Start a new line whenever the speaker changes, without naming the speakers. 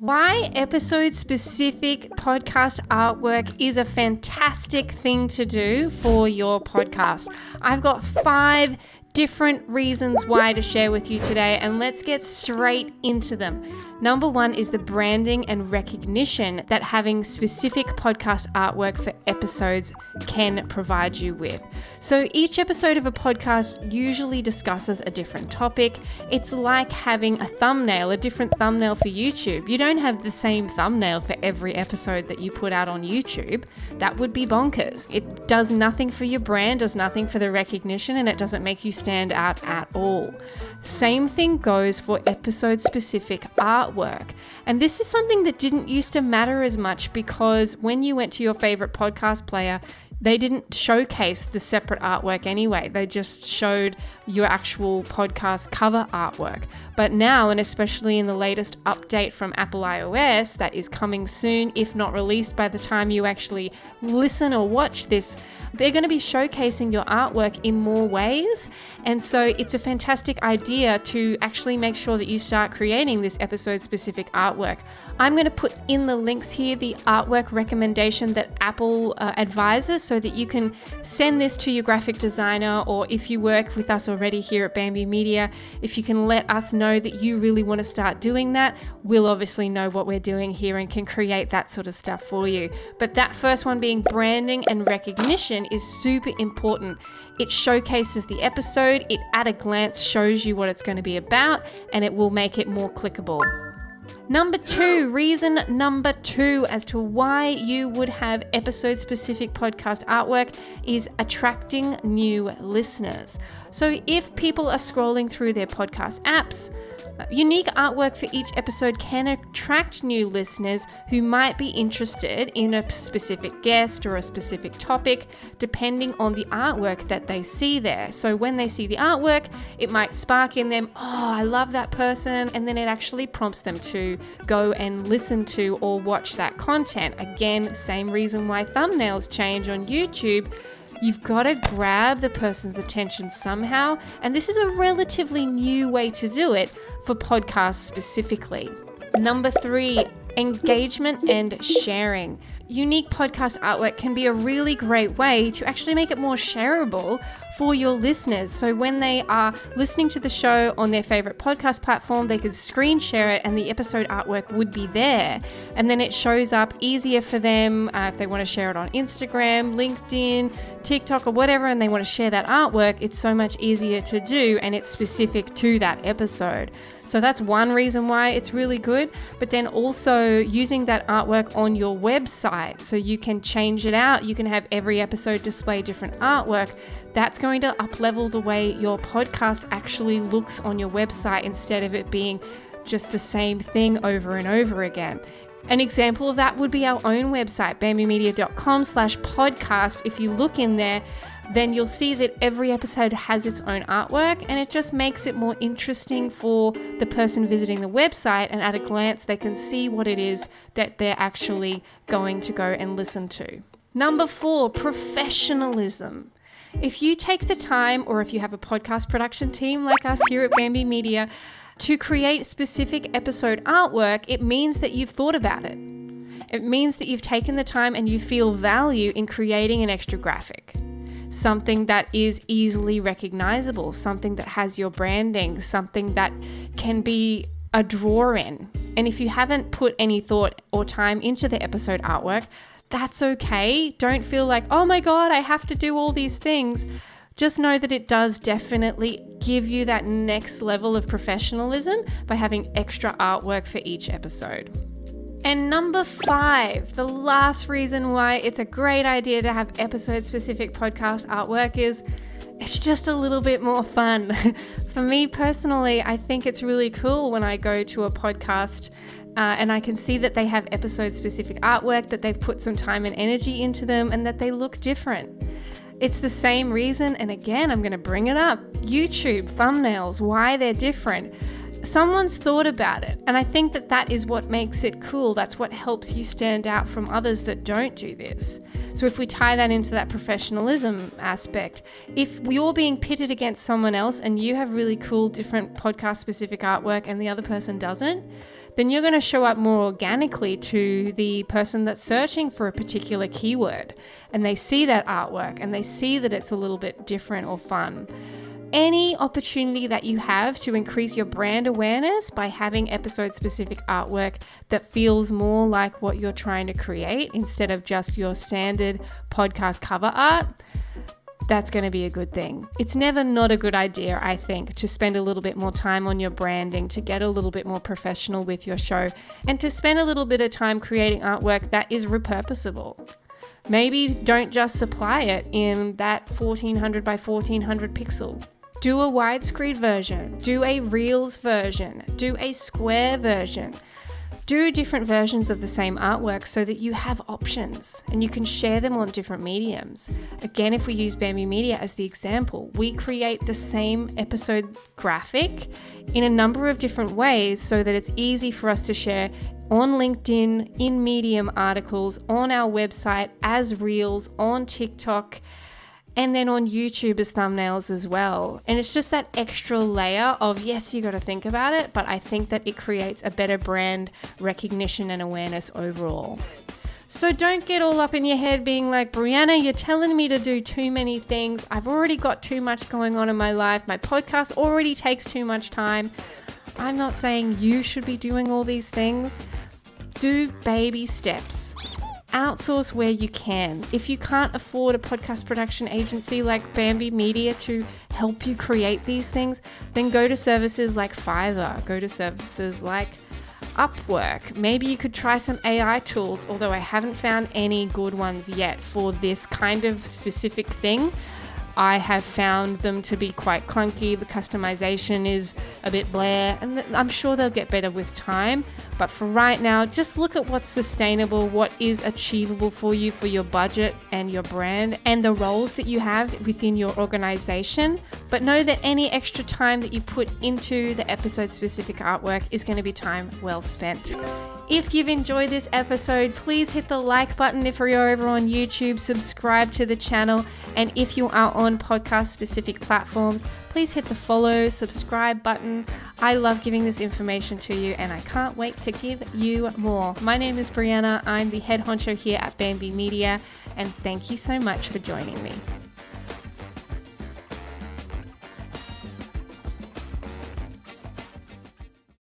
Why episode-specific podcast artwork is a fantastic thing to do for your podcast. I've got 5 different reasons why to share with you today, and let's get straight into them. Number 1 is the branding and recognition that having specific podcast artwork for episodes can provide you with. So each episode of a podcast usually discusses a different topic. It's like having a thumbnail, a different thumbnail for YouTube. You don't have the same thumbnail for every episode that you put out on YouTube. That would be bonkers. It does nothing for your brand, does nothing for the recognition, and it doesn't make you stand out at all. Same thing goes for episode-specific artwork. And this is something that didn't used to matter as much, because when you went to your favorite podcast player, they didn't showcase the separate artwork anyway. They just showed your actual podcast cover artwork. But now, and especially in the latest update from Apple iOS that is coming soon, if not released by the time you actually listen or watch this, they're going to be showcasing your artwork in more ways. And so it's a fantastic idea to actually make sure that you start creating this episode-specific artwork. I'm going to put in the links here, the artwork recommendation that Apple advises, so that you can send this to your graphic designer, or if you work with us already here at Bamby Media, if you can let us know that you really want to start doing that, we'll obviously know what we're doing here and can create that sort of stuff for you. But that first one being branding and recognition is super important. It showcases the episode, it at a glance shows you what it's going to be about, and it will make it more clickable. Reason number two as to why you would have episode-specific podcast artwork is attracting new listeners. So if people are scrolling through their podcast apps, unique artwork for each episode can attract new listeners who might be interested in a specific guest or a specific topic, depending on the artwork that they see there. So when they see the artwork, it might spark in them, oh, I love that person, and then it actually prompts them to go and listen to or watch that content. Again, same reason why thumbnails change on YouTube. You've got to grab the person's attention somehow, and this is a relatively new way to do it for podcasts specifically. Number 3, engagement and sharing. Unique podcast artwork can be a really great way to actually make it more shareable for your listeners. So when they are listening to the show on their favorite podcast platform, they could screen share it and the episode artwork would be there. And then it shows up easier for them if they want to share it on Instagram, LinkedIn, TikTok, or whatever, and they want to share that artwork. It's so much easier to do, and it's specific to that episode. So that's one reason why it's really good. But then also using that artwork on your website, so you can change it out. You can have every episode display different artwork. That's going to up-level the way your podcast actually looks on your website, instead of it being just the same thing over and over again. An example of that would be our own website, bambymedia.com/podcast. If you look in there, then you'll see that every episode has its own artwork, and it just makes it more interesting for the person visiting the website, and at a glance they can see what it is that they're actually going to go and listen to. Number 4, professionalism. If you take the time, or if you have a podcast production team like us here at Bamby Media, to create specific episode artwork, it means that you've thought about it. It means that you've taken the time and you feel value in creating an extra graphic. Something that is easily recognizable, something that has your branding, something that can be a draw in. And if you haven't put any thought or time into the episode artwork, that's okay. Don't feel like, oh my God, I have to do all these things. Just know that it does definitely give you that next level of professionalism by having extra artwork for each episode. And number 5, the last reason why it's a great idea to have episode-specific podcast artwork is it's just a little bit more fun. For me personally, I think it's really cool when I go to a podcast and I can see that they have episode-specific artwork, that they've put some time and energy into them, and that they look different. It's the same reason, and again, I'm going to bring it up. YouTube thumbnails, why they're different. Someone's thought about it, and I think that that is what makes it cool. That's what helps you stand out from others that don't do this. So if we tie that into that professionalism aspect, if you're being pitted against someone else and you have really cool different podcast specific artwork and the other person doesn't, then you're going to show up more organically to the person that's searching for a particular keyword. And they see that artwork and they see that it's a little bit different or fun. Any opportunity that you have to increase your brand awareness by having episode-specific artwork that feels more like what you're trying to create instead of just your standard podcast cover art, that's going to be a good thing. It's never not a good idea, I think, to spend a little bit more time on your branding, to get a little bit more professional with your show, and to spend a little bit of time creating artwork that is repurposable. Maybe don't just supply it in that 1400 by 1400 pixel. Do a widescreen version, do a Reels version, do a square version. Do different versions of the same artwork so that you have options and you can share them on different mediums. Again, if we use Bamby Media as the example, we create the same episode graphic in a number of different ways so that it's easy for us to share on LinkedIn, in Medium articles, on our website, as Reels, on TikTok, and then on YouTube as thumbnails as well. And it's just that extra layer of, yes, you got to think about it, but I think that it creates a better brand recognition and awareness overall. So don't get all up in your head being like, Brianna, you're telling me to do too many things. I've already got too much going on in my life. My podcast already takes too much time. I'm not saying you should be doing all these things. Do baby steps. Outsource where you can. If you can't afford a podcast production agency like Bamby Media to help you create these things, then go to services like Fiverr, go to services like Upwork. Maybe you could try some AI tools, although I haven't found any good ones yet for this kind of specific thing. I have found them to be quite clunky. The customization is a bit blare, and I'm sure they'll get better with time. But for right now, just look at what's sustainable, what is achievable for you, for your budget and your brand, and the roles that you have within your organization. But know that any extra time that you put into the episode-specific artwork is going to be time well spent. If you've enjoyed this episode, please hit the like button if you're over on YouTube, subscribe to the channel, and if you are on podcast-specific platforms, please hit the follow, subscribe button. I love giving this information to you, and I can't wait to give you more. My name is Brianna. I'm the head honcho here at Bamby Media, and thank you so much for joining me.